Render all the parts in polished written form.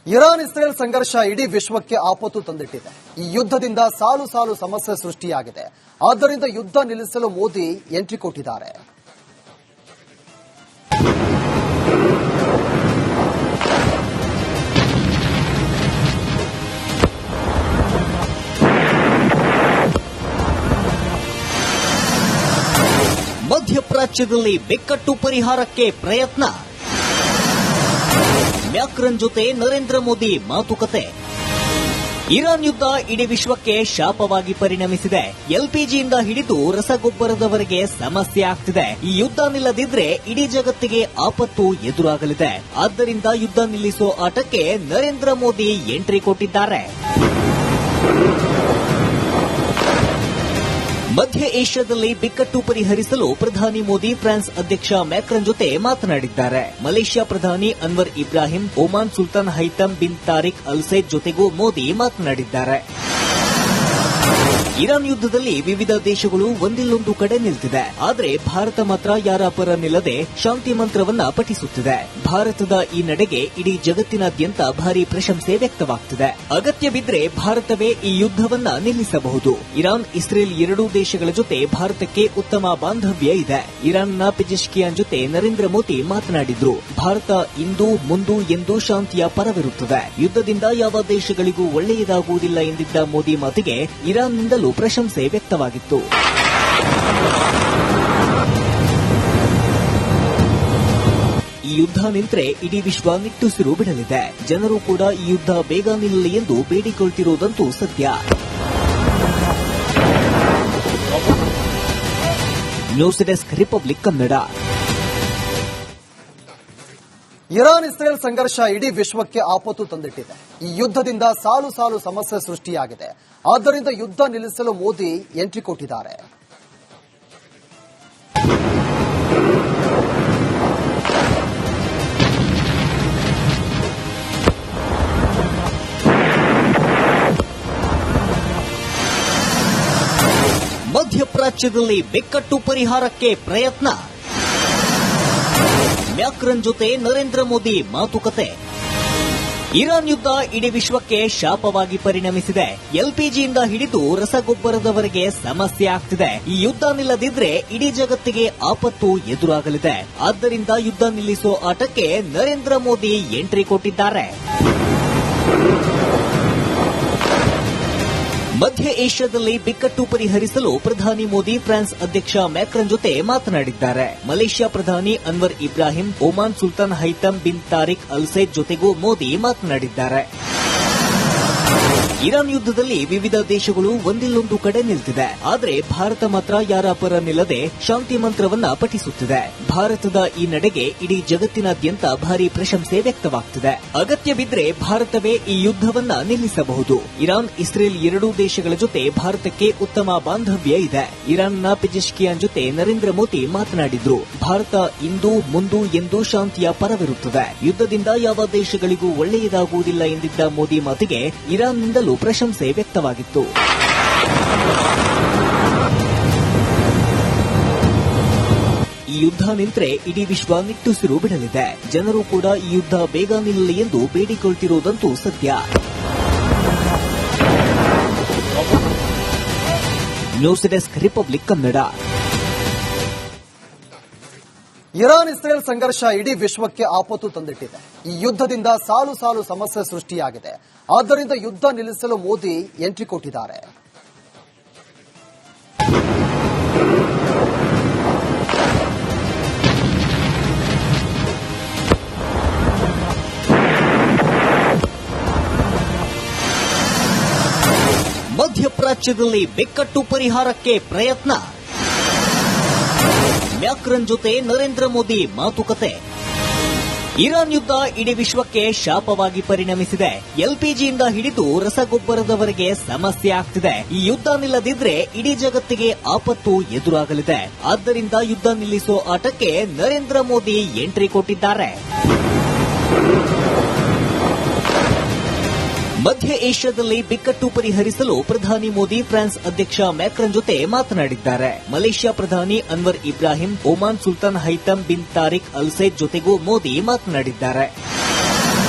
Iran Israel ಸಂಘರ್ಷ ಇಡೀ ವಿಶ್ವಕ್ಕೆ ಆಪತ್ತು ತಂದಿಟ್ಟಿದೆ. ಈ ಯುದ್ಧದಿಂದ ಸಾಲು ಸಾಲು ಸಮಸ್ಯೆ ಸೃಷ್ಟಿಯಾಗಿದೆ. ಆದ್ದರಿಂದ ಯುದ್ಧ ನಿಲ್ಲಿಸಲು ಮೋದಿ ಎಂಟ್ರಿ ಕೊಟ್ಟಿದ್ದಾರೆ. ಮಧ್ಯಪ್ರಾಚ್ಯದಲ್ಲಿ ಬಿಕ್ಕಟ್ಟು ಪರಿಹಾರಕ್ಕೆ ಪ್ರಯತ್ನ. ಮ್ಯಾಕ್ರನ್ ಜೊತೆ ನರೇಂದ್ರ ಮೋದಿ ಮಾತುಕತೆ. ಇರಾನ್ ಯುದ್ಧ ಇಡೀ ವಿಶ್ವಕ್ಕೆ ಶಾಪವಾಗಿ ಪರಿಣಮಿಸಿದೆ. ಎಲ್ಪಿಜಿಯಿಂದ ಹಿಡಿದು ರಸಗೊಬ್ಬರದವರೆಗೆ ಸಮಸ್ಯೆ ಆಗ್ತಿದೆ. ಈ ಯುದ್ಧ ನಿಲ್ಲದಿದ್ರೆ ಇಡೀ ಜಗತ್ತಿಗೆ ಆಪತ್ತು ಎದುರಾಗಲಿದೆ. ಆದ್ದರಿಂದ ಯುದ್ಧ ನಿಲ್ಲಿಸೋ ಆಟಕ್ಕೆ ನರೇಂದ್ರ ಮೋದಿ ಎಂಟ್ರಿ ಕೊಟ್ಟಿದ್ದಾರೆ. ಮಧ್ಯ ಏಷ್ಯಾದಲ್ಲಿ ಬಿಕ್ಕಟ್ಟು ಪರಿಹರಿಸಲು ಪ್ರಧಾನಿ ಮೋದಿ ಫ್ರಾನ್ಸ್ ಅಧ್ಯಕ್ಷ ಮ್ಯಾಕ್ರನ್ ಜೊತೆ ಮಾತನಾಡಿದ್ದಾರೆ. ಮಲೇಷ್ಯಾ ಪ್ರಧಾನಿ ಅನ್ವರ್ ಇಬ್ರಾಹಿಂ, ಒಮಾನ್ ಸುಲ್ತಾನ್ Haitham bin Tariq al Said ಜೊತೆಗೂ ಮೋದಿ ಮಾತನಾಡಿದ್ದಾರೆ. ಇರಾನ್ ಯುದ್ಧದಲ್ಲಿ ವಿವಿಧ ದೇಶಗಳು ಒಂದಿಲ್ಲೊಂದು ಕಡೆ ನಿಲ್ತಿದೆ. ಆದರೆ ಭಾರತ ಮಾತ್ರ ಯಾರ ಪರ ನಿಲ್ಲದೆ ಶಾಂತಿ ಮಂತ್ರವನ್ನ ಪಠಿಸುತ್ತಿದೆ. ಭಾರತದ ಈ ನಡೆಗೆ ಇಡೀ ಜಗತ್ತಿನಾದ್ಯಂತ ಭಾರಿ ಪ್ರಶಂಸೆ ವ್ಯಕ್ತವಾಗ್ತಿದೆ. ಅಗತ್ಯ ಬಿದ್ರೆ ಭಾರತವೇ ಈ ಯುದ್ಧವನ್ನ ನಿಲ್ಲಿಸಬಹುದು. ಇರಾನ್ ಇಸ್ರೇಲ್ ಎರಡೂ ದೇಶಗಳ ಜೊತೆ ಭಾರತಕ್ಕೆ ಉತ್ತಮ ಬಾಂಧವ್ಯ ಇದೆ. ಇರಾನ್ನ ಪೆಜೆಶ್ಕಿಯಾನ್ ಜೊತೆ ನರೇಂದ್ರ ಮೋದಿ ಮಾತನಾಡಿದ್ರು. ಭಾರತ ಇಂದು ಮುಂದು ಎಂದು ಶಾಂತಿಯ ಪರವಿರುತ್ತದೆ. ಯುದ್ಧದಿಂದ ಯಾವ ದೇಶಗಳಿಗೂ ಒಳ್ಳೆಯದಾಗುವುದಿಲ್ಲ ಎಂದಿದ್ದ ಮೋದಿ ಮಾತಿಗೆ ಇರಾನ್ನಿಂದಲೂ ಪ್ರಶಂಸೆ ವ್ಯಕ್ತವಾಗಿತ್ತು. ಈ ಯುದ್ಧ ನಿಂತರೆ ಇಡೀ ವಿಶ್ವ ನಿಟ್ಟುಸಿರು ಬಿಡಲಿದೆ. ಜನರು ಕೂಡ ಈ ಯುದ್ಧ ಬೇಗ ನಿಲ್ಲಲಿ ಎಂದು ಬೇಡಿಕೊಳ್ತಿರುವುದಂತೂ ಸತ್ಯ. News desk republic Kannada. Iran Israel ಸಂಘರ್ಷ ಇಡೀ ವಿಶ್ವಕ್ಕೆ ಆಪತ್ತು ತಂದಿಟ್ಟಿದೆ. ಈ ಯುದ್ಧದಿಂದ ಸಾಲು ಸಾಲು ಸಮಸ್ಯೆ ಸೃಷ್ಟಿಯಾಗಿದೆ. ಆದ್ದರಿಂದ ಯುದ್ಧ ನಿಲ್ಲಿಸಲು ಮೋದಿ ಎಂಟ್ರಿ ಕೊಟ್ಟಿದ್ದಾರೆ. ಮಧ್ಯಪ್ರಾಚ್ಯದಲ್ಲಿ ಬಿಕ್ಕಟ್ಟು ಪರಿಹಾರಕ್ಕೆ ಪ್ರಯತ್ನ. ಮ್ಯಾಕ್ರನ್ ಜೊತೆ ನರೇಂದ್ರ ಮೋದಿ ಮಾತುಕತೆ. ಇರಾನ್ ಯುದ್ಧ ಇಡೀ ವಿಶ್ವಕ್ಕೆ ಶಾಪವಾಗಿ ಪರಿಣಮಿಸಿದೆ. ಎಲ್ಪಿಜಿಯಿಂದ ಹಿಡಿದು ರಸಗೊಬ್ಬರದವರೆಗೆ ಸಮಸ್ಯೆ ಆಗ್ತಿದೆ. ಈ ಯುದ್ಧ ನಿಲ್ಲದಿದ್ರೆ ಇಡೀ ಜಗತ್ತಿಗೆ ಆಪತ್ತು ಎದುರಾಗಲಿದೆ. ಆದ್ದರಿಂದ ಯುದ್ಧ ನಿಲ್ಲಿಸೋ ಆಟಕ್ಕೆ ನರೇಂದ್ರ ಮೋದಿ ಎಂಟ್ರಿ ಕೊಟ್ಟಿದ್ದಾರೆ. ಮಧ್ಯ ಏಷ್ಯಾದಲ್ಲಿ ಬಿಕ್ಕಟ್ಟು ಪರಿಹರಿಸಲು ಪ್ರಧಾನಿ ಮೋದಿ ಫ್ರಾನ್ಸ್ ಅಧ್ಯಕ್ಷ ಮ್ಯಾಕ್ರನ್ ಜೊತೆ ಮಾತನಾಡಿದ್ದಾರೆ. ಮಲೇಷ್ಯಾ ಪ್ರಧಾನಿ ಅನ್ವರ್ ಇಬ್ರಾಹಿಂ, ಒಮಾನ್ ಸುಲ್ತಾನ್ Haitham bin Tariq al Said ಜೊತೆಗೂ ಮೋದಿ ಮಾತನಾಡಿದ್ದಾರೆ. ಇರಾನ್ ಯುದ್ಧದಲ್ಲಿ ವಿವಿಧ ದೇಶಗಳು ಒಂದಿಲ್ಲೊಂದು ಕಡೆ ನಿಲ್ತಿದೆ. ಆದರೆ ಭಾರತ ಮಾತ್ರ ಯಾರ ಪರ ನಿಲ್ಲದೆ ಶಾಂತಿ ಮಂತ್ರವನ್ನ ಪಠಿಸುತ್ತಿದೆ. ಭಾರತದ ಈ ನಡೆಗೆ ಇಡೀ ಜಗತ್ತಿನಾದ್ಯಂತ ಭಾರಿ ಪ್ರಶಂಸೆ ವ್ಯಕ್ತವಾಗ್ತಿದೆ. ಅಗತ್ಯ ಬಿದ್ರೆ ಭಾರತವೇ ಈ ಯುದ್ಧವನ್ನ ನಿಲ್ಲಿಸಬಹುದು. ಇರಾನ್ ಇಸ್ರೇಲ್ ಎರಡೂ ದೇಶಗಳ ಜೊತೆ ಭಾರತಕ್ಕೆ ಉತ್ತಮ ಬಾಂಧವ್ಯ ಇದೆ. ಇರಾನ್ನ ಪೆಜೆಶ್ಕಿಯಾನ್ ಜೊತೆ ನರೇಂದ್ರ ಮೋದಿ ಮಾತನಾಡಿದ್ರು. ಭಾರತ ಇಂದು ಮುಂದು ಎಂದು ಶಾಂತಿಯ ಪರವಿರುತ್ತದೆ. ಯುದ್ಧದಿಂದ ಯಾವ ದೇಶಗಳಿಗೂ ಒಳ್ಳೆಯದಾಗುವುದಿಲ್ಲ ಎಂದಿದ್ದ ಮೋದಿ ಮಾತಿಗೆ ಇರಾನ್ನಿಂದಲೂ ಪ್ರಶಂಸೆ ವ್ಯಕ್ತವಾಗಿತ್ತು. ಈ ಯುದ್ಧ ನಿಂತರೆ ಇಡೀ ವಿಶ್ವ ನಿಟ್ಟುಸಿರು ಬಿಡಲಿದೆ. ಜನರು ಕೂಡ ಈ ಯುದ್ಧ ಬೇಗ ನಿಲ್ಲಲಿ ಎಂದು ಬೇಡಿಕೊಳ್ತಿರುವುದಂತೂ ಸತ್ಯ. News desk republic Kannada. Iran Israel ಸಂಘರ್ಷ ಇಡೀ ವಿಶ್ವಕ್ಕೆ ಆಪತ್ತು ತಂದಿಟ್ಟಿದೆ. ಈ ಯುದ್ಧದಿಂದ ಸಾಲು ಸಾಲು ಸಮಸ್ಯೆ ಸೃಷ್ಟಿಯಾಗಿದೆ. ಆದ್ದರಿಂದ ಯುದ್ಧ ನಿಲ್ಲಿಸಲು ಮೋದಿ ಎಂಟ್ರಿ ಕೊಟ್ಟಿದ್ದಾರೆ. ಮಧ್ಯಪ್ರಾಚ್ಯದಲ್ಲಿ ಬಿಕ್ಕಟ್ಟು ಪರಿಹಾರಕ್ಕೆ ಪ್ರಯತ್ನ. ಮ್ಯಾಕ್ರನ್ ಜೊತೆ ನರೇಂದ್ರ ಮೋದಿ ಮಾತುಕತೆ. ಇರಾನ್ ಯುದ್ಧ ಇಡೀ ವಿಶ್ವಕ್ಕೆ ಶಾಪವಾಗಿ ಪರಿಣಮಿಸಿದೆ. ಎಲ್ಪಿಜಿಯಿಂದ ಹಿಡಿದು ರಸಗೊಬ್ಬರದವರೆಗೆ ಸಮಸ್ಯೆ ಆಗ್ತಿದೆ. ಈ ಯುದ್ಧ ನಿಲ್ಲದಿದ್ರೆ ಇಡೀ ಜಗತ್ತಿಗೆ ಆಪತ್ತು ಎದುರಾಗಲಿದೆ. ಆದ್ದರಿಂದ ಯುದ್ಧ ನಿಲ್ಲಿಸೋ ಆಟಕ್ಕೆ ನರೇಂದ್ರ ಮೋದಿ ಎಂಟ್ರಿ ಕೊಟ್ಟಿದ್ದಾರೆ. ಮಧ್ಯ ಏಷ್ಯಾದಲ್ಲಿ ಬಿಕ್ಕಟ್ಟು ಪರಿಹರಿಸಲು ಪ್ರಧಾನಿ ಮೋದಿ ಫ್ರಾನ್ಸ್ ಅಧ್ಯಕ್ಷ ಮ್ಯಾಕ್ರನ್ ಜೊತೆ ಮಾತನಾಡಿದ್ದಾರೆ. ಮಲೇಷ್ಯಾ ಪ್ರಧಾನಿ ಅನ್ವರ್ ಇಬ್ರಾಹಿಂ, ಒಮಾನ್ ಸುಲ್ತಾನ್ Haitham bin Tariq al Said ಜೊತೆಗೂ ಮೋದಿ ಮಾತನಾಡಿದ್ದಾರೆ.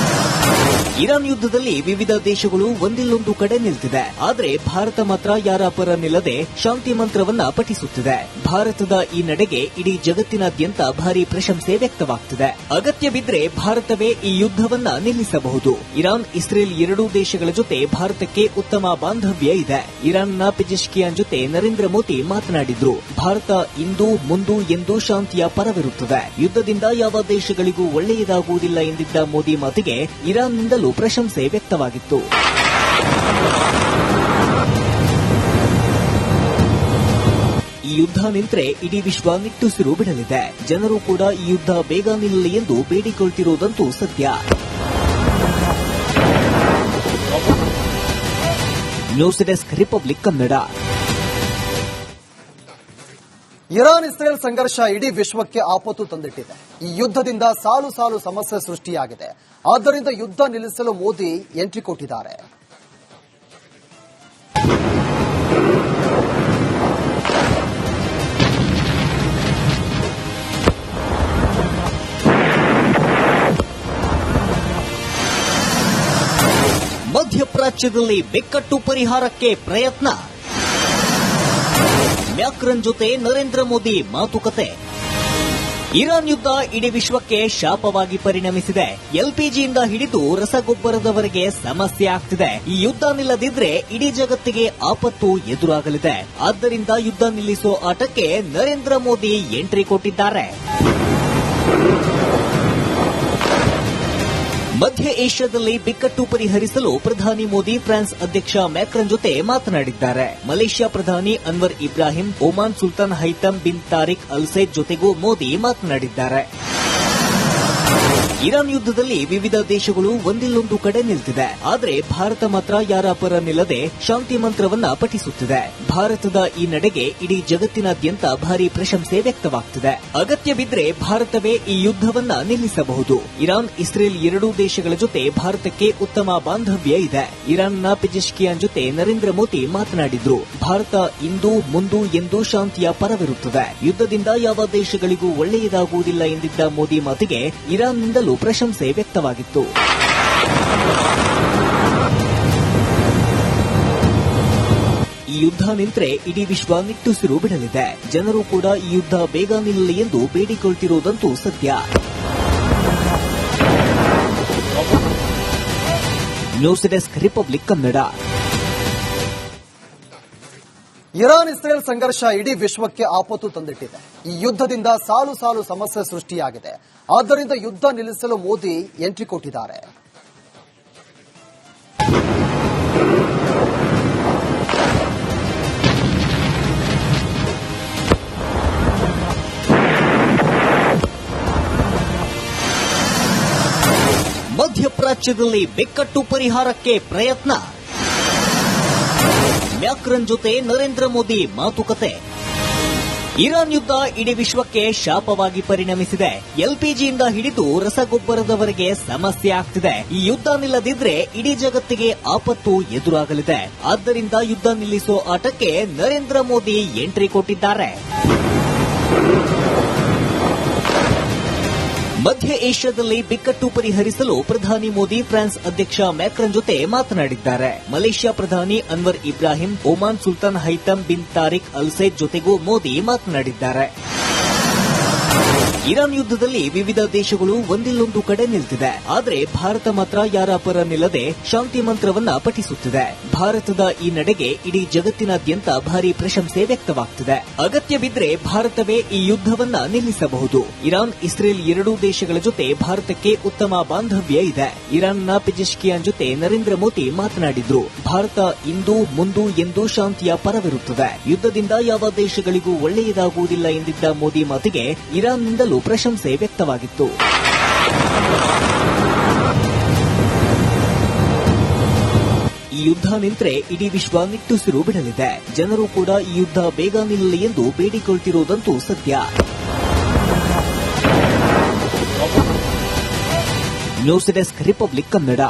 ಇರಾನ್ ಯುದ್ಧದಲ್ಲಿ ವಿವಿಧ ದೇಶಗಳು ಒಂದಿಲ್ಲೊಂದು ಕಡೆ ನಿಲ್ತಿದೆ. ಆದರೆ ಭಾರತ ಮಾತ್ರ ಯಾರ ಪರ ನಿಲ್ಲದೆ ಶಾಂತಿ ಮಂತ್ರವನ್ನ ಪಠಿಸುತ್ತಿದೆ. ಭಾರತದ ಈ ನಡೆಗೆ ಇಡೀ ಜಗತ್ತಿನಾದ್ಯಂತ ಭಾರಿ ಪ್ರಶಂಸೆ ವ್ಯಕ್ತವಾಗ್ತಿದೆ. ಅಗತ್ಯ ಬಿದ್ರೆ ಭಾರತವೇ ಈ ಯುದ್ಧವನ್ನ ನಿಲ್ಲಿಸಬಹುದು. ಇರಾನ್, ಇಸ್ರೇಲ್ ಎರಡೂ ದೇಶಗಳ ಜೊತೆ ಭಾರತಕ್ಕೆ ಉತ್ತಮ ಬಾಂಧವ್ಯ ಇದೆ. ಇರಾನ್ನ ಪೆಜೆಶ್ಕಿಯಾನ್ ಜೊತೆ ನರೇಂದ್ರ ಮೋದಿ ಮಾತನಾಡಿದ್ರು. ಭಾರತ ಇಂದು ಮುಂದು ಎಂದು ಶಾಂತಿಯ ಪರವಿರುತ್ತದೆ. ಯುದ್ಧದಿಂದ ಯಾವ ದೇಶಗಳಿಗೂ ಒಳ್ಳೆಯದಾಗುವುದಿಲ್ಲ ಎಂದಿದ್ದ ಮೋದಿ ಮಾತಿಗೆ ಇರಾನ್ನಿಂದಲೂ ಪ್ರಶಂಸೆ ವ್ಯಕ್ತವಾಗಿತ್ತು. ಈ ಯುದ್ಧ ನಿಂತರೆ ಇಡೀ ವಿಶ್ವ ನಿಟ್ಟುಸಿರು ಬಿಡಲಿದೆ. ಜನರು ಕೂಡ ಈ ಯುದ್ಧ ಬೇಗ ನಿಲ್ಲಲಿ ಎಂದು ಬೇಡಿಕೊಳ್ತಿರುವುದಂತೂ ಸತ್ಯ. News desk, republic Kannada. Iran Israel ಸಂಘರ್ಷ ಇಡೀ ವಿಶ್ವಕ್ಕೆ ಆಪತ್ತು ತಂದಿಟ್ಟಿದೆ. ಈ ಯುದ್ಧದಿಂದ ಸಾಲು ಸಾಲು ಸಮಸ್ಯೆ ಸೃಷ್ಟಿಯಾಗಿದೆ. ಆದ್ದರಿಂದ ಯುದ್ಧ ನಿಲ್ಲಿಸಲು ಮೋದಿ ಎಂಟ್ರಿ ಕೊಟ್ಟಿದ್ದಾರೆ. ಮಧ್ಯಪ್ರಾಚ್ಯದಲ್ಲಿ ಬಿಕ್ಕಟ್ಟು ಪರಿಹಾರಕ್ಕೆ ಪ್ರಯತ್ನ. ಮ್ಯಾಕ್ರನ್ ಜೊತೆ ನರೇಂದ್ರ ಮೋದಿ ಮಾತುಕತೆ. ಇರಾನ್ ಯುದ್ಧ ಇಡೀ ವಿಶ್ವಕ್ಕೆ ಶಾಪವಾಗಿ ಪರಿಣಮಿಸಿದೆ. ಎಲ್ಪಿಜಿಯಿಂದ ಹಿಡಿದು ರಸಗೊಬ್ಬರದವರೆಗೆ ಸಮಸ್ಯೆ ಆಗ್ತಿದೆ. ಈ ಯುದ್ಧ ನಿಲ್ಲದಿದ್ರೆ ಇಡೀ ಜಗತ್ತಿಗೆ ಆಪತ್ತು ಎದುರಾಗಲಿದೆ. ಆದ್ದರಿಂದ ಯುದ್ಧ ನಿಲ್ಲಿಸೋ ಆಟಕ್ಕೆ ನರೇಂದ್ರ ಮೋದಿ ಎಂಟ್ರಿ ಕೊಟ್ಟಿದ್ದಾರೆ. ಮಧ್ಯ ಏಷ್ಯಾದಲ್ಲಿ ಬಿಕ್ಕಟ್ಟು ಪರಿಹರಿಸಲು ಪ್ರಧಾನಿ ಮೋದಿ ಫ್ರಾನ್ಸ್ ಅಧ್ಯಕ್ಷ ಮ್ಯಾಕ್ರನ್ ಜೊತೆ ಮಾತನಾಡಿದ್ದಾರೆ. ಮಲೇಷ್ಯಾ ಪ್ರಧಾನಿ ಅನ್ವರ್ ಇಬ್ರಾಹಿಂ, ಒಮಾನ್ ಸುಲ್ತಾನ್ Haitham bin Tariq al Said ಜೊತೆಗೂ ಮೋದಿ ಮಾತನಾಡಿದ್ದಾರೆ. ಇರಾನ್ ಯುದ್ಧದಲ್ಲಿ ವಿವಿಧ ದೇಶಗಳು ಒಂದಿಲ್ಲೊಂದು ಕಡೆ ನಿಲ್ತಿದೆ. ಆದರೆ ಭಾರತ ಮಾತ್ರ ಯಾರ ಪರ ನಿಲ್ಲದೆ ಶಾಂತಿ ಮಂತ್ರವನ್ನ ಪಠಿಸುತ್ತಿದೆ. ಭಾರತದ ಈ ನಡೆಗೆ ಇಡೀ ಜಗತ್ತಿನಾದ್ಯಂತ ಭಾರಿ ಪ್ರಶಂಸೆ ವ್ಯಕ್ತವಾಗ್ತಿದೆ. ಅಗತ್ಯ ಬಿದ್ರೆ ಭಾರತವೇ ಈ ಯುದ್ಧವನ್ನ ನಿಲ್ಲಿಸಬಹುದು. ಇರಾನ್, ಇಸ್ರೇಲ್ ಎರಡೂ ದೇಶಗಳ ಜೊತೆ ಭಾರತಕ್ಕೆ ಉತ್ತಮ ಬಾಂಧವ್ಯ ಇದೆ. ಇರಾನ್ನ ಪೆಜೆಶ್ಕಿಯಾನ್ ಜೊತೆ ನರೇಂದ್ರ ಮೋದಿ ಮಾತನಾಡಿದ್ರು. ಭಾರತ ಇಂದು ಮುಂದು ಎಂದು ಶಾಂತಿಯ ಪರವಿರುತ್ತದೆ. ಯುದ್ಧದಿಂದ ಯಾವ ದೇಶಗಳಿಗೂ ಒಳ್ಳೆಯದಾಗುವುದಿಲ್ಲ ಎಂದಿದ್ದ ಮೋದಿ ಮಾತಿಗೆ ಇರಾನ್ನಿಂದಲೂ ಪ್ರಶಂಸೆ ವ್ಯಕ್ತವಾಗಿತ್ತು. ಈ ಯುದ್ಧ ನಿಂತರೆ ಇಡೀ ವಿಶ್ವ ನಿಟ್ಟುಸಿರು ಬಿಡಲಿದೆ. ಜನರು ಕೂಡ ಈ ಯುದ್ಧ ಬೇಗ ನಿಲ್ಲಲಿ ಎಂದು ಬೇಡಿಕೊಳ್ತಿರುವುದಂತೂ ಸತ್ಯ. News desk, republic Kannada. Iran Israel ಸಂಘರ್ಷ ಇಡೀ ವಿಶ್ವಕ್ಕೆ ಆಪತ್ತು ತಂದಿಟ್ಟಿದೆ. ಈ ಯುದ್ಧದಿಂದ ಸಾಲು ಸಾಲು ಸಮಸ್ಯೆ ಸೃಷ್ಟಿಯಾಗಿದೆ. ಆದ್ದರಿಂದ ಯುದ್ಧ ನಿಲ್ಲಿಸಲು ಮೋದಿ ಎಂಟ್ರಿ ಕೊಟ್ಟಿದ್ದಾರೆ. ಮಧ್ಯಪ್ರಾಚ್ಯದಲ್ಲಿ ಬಿಕ್ಕಟ್ಟು ಪರಿಹಾರಕ್ಕೆ ಪ್ರಯತ್ನ. ಮ್ಯಾಕ್ರನ್ ಜೊತೆ ನರೇಂದ್ರ ಮೋದಿ ಮಾತುಕತೆ. ಇರಾನ್ ಯುದ್ಧ ಇಡೀ ವಿಶ್ವಕ್ಕೆ ಶಾಪವಾಗಿ ಪರಿಣಮಿಸಿದೆ. ಎಲ್ಪಿಜಿಯಿಂದ ಹಿಡಿದು ರಸಗೊಬ್ಬರದವರೆಗೆ ಸಮಸ್ಯೆ ಆಗ್ತಿದೆ. ಈ ಯುದ್ಧ ನಿಲ್ಲದಿದ್ರೆ ಇಡೀ ಜಗತ್ತಿಗೆ ಆಪತ್ತು ಎದುರಾಗಲಿದೆ. ಆದ್ದರಿಂದ ಯುದ್ಧ ನಿಲ್ಲಿಸೋ ಆಟಕ್ಕೆ ನರೇಂದ್ರ ಮೋದಿ ಎಂಟ್ರಿ ಕೊಟ್ಟಿದ್ದಾರೆ. ಮಧ್ಯ ಏಷ್ಯಾದಲ್ಲಿ ಬಿಕ್ಕಟ್ಟು ಪರಿಹರಿಸಲು ಪ್ರಧಾನಿ ಮೋದಿ ಫ್ರಾನ್ಸ್ ಅಧ್ಯಕ್ಷ ಮ್ಯಾಕ್ರನ್ ಜೊತೆ ಮಾತನಾಡಿದ್ದಾರೆ. ಮಲೇಷ್ಯಾ ಪ್ರಧಾನಿ ಅನ್ವರ್ ಇಬ್ರಾಹಿಂ, ಒಮಾನ್ ಸುಲ್ತಾನ್ Haitham bin Tariq al Said ಜೊತೆಗೂ ಮೋದಿ ಮಾತನಾಡಿದ್ದಾರೆ. ಇರಾನ್ ಯುದ್ಧದಲ್ಲಿ ವಿವಿಧ ದೇಶಗಳು ಒಂದಿಲ್ಲೊಂದು ಕಡೆ ನಿಲ್ತಿದೆ. ಆದರೆ ಭಾರತ ಮಾತ್ರ ಯಾರ ಪರ ನಿಲ್ಲದೆ ಶಾಂತಿ ಮಂತ್ರವನ್ನ ಪಠಿಸುತ್ತಿದೆ. ಭಾರತದ ಈ ನಡೆಗೆ ಇಡೀ ಜಗತ್ತಿನಾದ್ಯಂತ ಭಾರಿ ಪ್ರಶಂಸೆ ವ್ಯಕ್ತವಾಗ್ತಿದೆ. ಅಗತ್ಯ ಬಿದ್ರೆ ಭಾರತವೇ ಈ ಯುದ್ಧವನ್ನ ನಿಲ್ಲಿಸಬಹುದು. ಇರಾನ್, ಇಸ್ರೇಲ್ ಎರಡೂ ದೇಶಗಳ ಜೊತೆ ಭಾರತಕ್ಕೆ ಉತ್ತಮ ಬಾಂಧವ್ಯ ಇದೆ. ಇರಾನ್ನ ಪೆಜೆಶ್ಕಿಯಾನ್ ಜೊತೆ ನರೇಂದ್ರ ಮೋದಿ ಮಾತನಾಡಿದ್ರು. ಭಾರತ ಇಂದು ಮುಂದು ಎಂದು ಶಾಂತಿಯ ಪರವಿರುತ್ತದೆ. ಯುದ್ಧದಿಂದ ಯಾವ ದೇಶಗಳಿಗೂ ಒಳ್ಳೆಯದಾಗುವುದಿಲ್ಲ ಎಂದಿದ್ದ ಮೋದಿ ಮಾತಿಗೆ ಇರಾನ್ನಿಂದಲೂ ಪ್ರಶಂಸೆ ವ್ಯಕ್ತವಾಗಿತ್ತು. ಈ ಯುದ್ಧ ನಿಂತರೆ ಇಡೀ ವಿಶ್ವ ನಿಟ್ಟುಸಿರು ಬಿಡಲಿದೆ. ಜನರು ಕೂಡ ಈ ಯುದ್ಧ ಬೇಗ ನಿಲ್ಲಲಿ ಎಂದು ಬೇಡಿಕೊಳ್ತಿರುವುದಂತೂ ಸತ್ಯ. News desk, republic Kannada.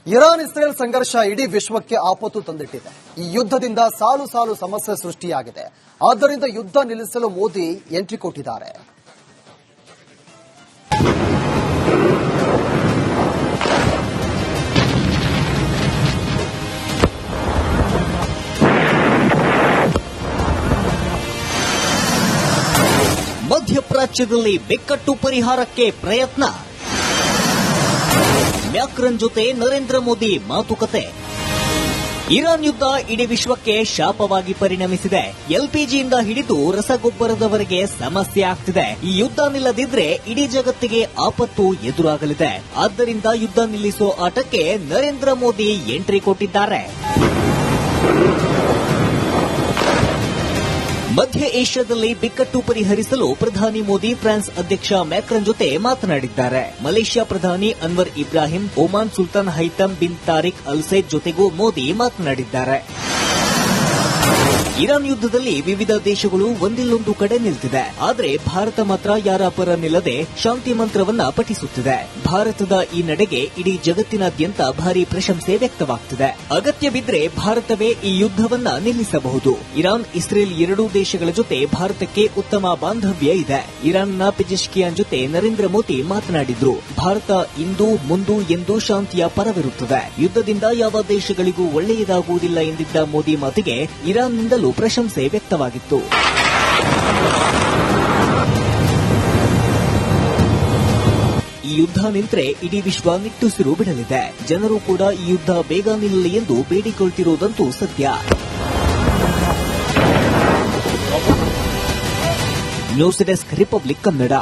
Iran Israel ಸಂಘರ್ಷ ಇಡೀ ವಿಶ್ವಕ್ಕೆ ಆಪತ್ತು ತಂದಿಟ್ಟಿದೆ. ಈ ಯುದ್ಧದಿಂದ ಸಾಲು ಸಾಲು ಸಮಸ್ಯೆ ಸೃಷ್ಟಿಯಾಗಿದೆ. ಆದ್ದರಿಂದ ಯುದ್ಧ ನಿಲ್ಲಿಸಲು ಮೋದಿ ಎಂಟ್ರಿ ಕೊಟ್ಟಿದ್ದಾರೆ. ಅಂತ್ಯದಲ್ಲಿ ಬಿಕ್ಕಟ್ಟು ಪರಿಹಾರಕ್ಕೆ ಪ್ರಯತ್ನ. ಮ್ಯಾಕ್ರನ್ ಜೊತೆ ನರೇಂದ್ರ ಮೋದಿ ಮಾತುಕತೆ. ಇರಾನ್ ಯುದ್ಧ ಇಡೀ ವಿಶ್ವಕ್ಕೆ ಶಾಪವಾಗಿ ಪರಿಣಮಿಸಿದೆ. ಎಲ್ಪಿಜಿಯಿಂದ ಹಿಡಿದು ರಸಗೊಬ್ಬರದವರೆಗೆ ಸಮಸ್ಯೆ ಆಗ್ತಿದೆ. ಈ ಯುದ್ಧ ನಿಲ್ಲದಿದ್ರೆ ಇಡೀ ಜಗತ್ತಿಗೆ ಆಪತ್ತು ಎದುರಾಗಲಿದೆ. ಆದ್ದರಿಂದ ಯುದ್ಧ ನಿಲ್ಲಿಸೋ ಆಟಕ್ಕೆ ನರೇಂದ್ರ ಮೋದಿ ಎಂಟ್ರಿ ಕೊಟ್ಟಿದ್ದಾರೆ. ಮಧ್ಯ ಏಷ್ಯಾದಲ್ಲಿ ಬಿಕ್ಕಟ್ಟು ಪರಿಹರಿಸಲು ಪ್ರಧಾನಿ ಮೋದಿ ಫ್ರಾನ್ಸ್ ಅಧ್ಯಕ್ಷ ಮ್ಯಾಕ್ರನ್ ಜೊತೆ ಮಾತನಾಡಿದ್ದಾರೆ. ಮಲೇಷ್ಯಾ ಪ್ರಧಾನಿ ಅನ್ವರ್ ಇಬ್ರಾಹಿಂ, ಒಮಾನ್ ಸುಲ್ತಾನ್ Haitham bin Tariq al Said ಜೊತೆಗೂ ಮೋದಿ ಮಾತನಾಡಿದ್ದಾರೆ. ಇರಾನ್ ಯುದ್ಧದಲ್ಲಿ ವಿವಿಧ ದೇಶಗಳು ಒಂದಿಲ್ಲೊಂದು ಕಡೆ ನಿಲ್ತಿದೆ. ಆದರೆ ಭಾರತ ಮಾತ್ರ ಯಾರ ಪರ ನಿಲ್ಲದೆ ಶಾಂತಿ ಮಂತ್ರವನ್ನ ಪಠಿಸುತ್ತಿದೆ. ಭಾರತದ ಈ ನಡೆಗೆ ಇಡೀ ಜಗತ್ತಿನಾದ್ಯಂತ ಭಾರಿ ಪ್ರಶಂಸೆ ವ್ಯಕ್ತವಾಗ್ತಿದೆ. ಅಗತ್ಯ ಬಿದ್ರೆ ಭಾರತವೇ ಈ ಯುದ್ಧವನ್ನ ನಿಲ್ಲಿಸಬಹುದು. ಇರಾನ್, ಇಸ್ರೇಲ್ ಎರಡೂ ದೇಶಗಳ ಜೊತೆ ಭಾರತಕ್ಕೆ ಉತ್ತಮ ಬಾಂಧವ್ಯ ಇದೆ. ಇರಾನ್ನ ಪೆಜೆಶ್ಕಿಯಾನ್ ಜೊತೆ ನರೇಂದ್ರ ಮೋದಿ ಮಾತನಾಡಿದ್ರು. ಭಾರತ ಇಂದು ಮುಂದು ಎಂದು ಶಾಂತಿಯ ಪರವಿರುತ್ತದೆ. ಯುದ್ಧದಿಂದ ಯಾವ ದೇಶಗಳಿಗೂ ಒಳ್ಳೆಯದಾಗುವುದಿಲ್ಲ ಎಂದಿದ್ದ ಮೋದಿ ಮಾತಿಗೆ ಇರಾನ್ನಿಂದಲೂ ಪ್ರಶಂಸೆ ವ್ಯಕ್ತವಾಗಿತ್ತು. ಈ ಯುದ್ಧ ನಿಂತರೆ ಇಡೀ ವಿಶ್ವ ನಿಟ್ಟುಸಿರು ಬಿಡಲಿದೆ. ಜನರು ಕೂಡ ಈ ಯುದ್ಧ ಬೇಗ ನಿಲ್ಲಲಿ ಎಂದು ಬೇಡಿಕೊಳ್ತಿರುವುದಂತೂ ಸತ್ಯ. News desk, republic Kannada.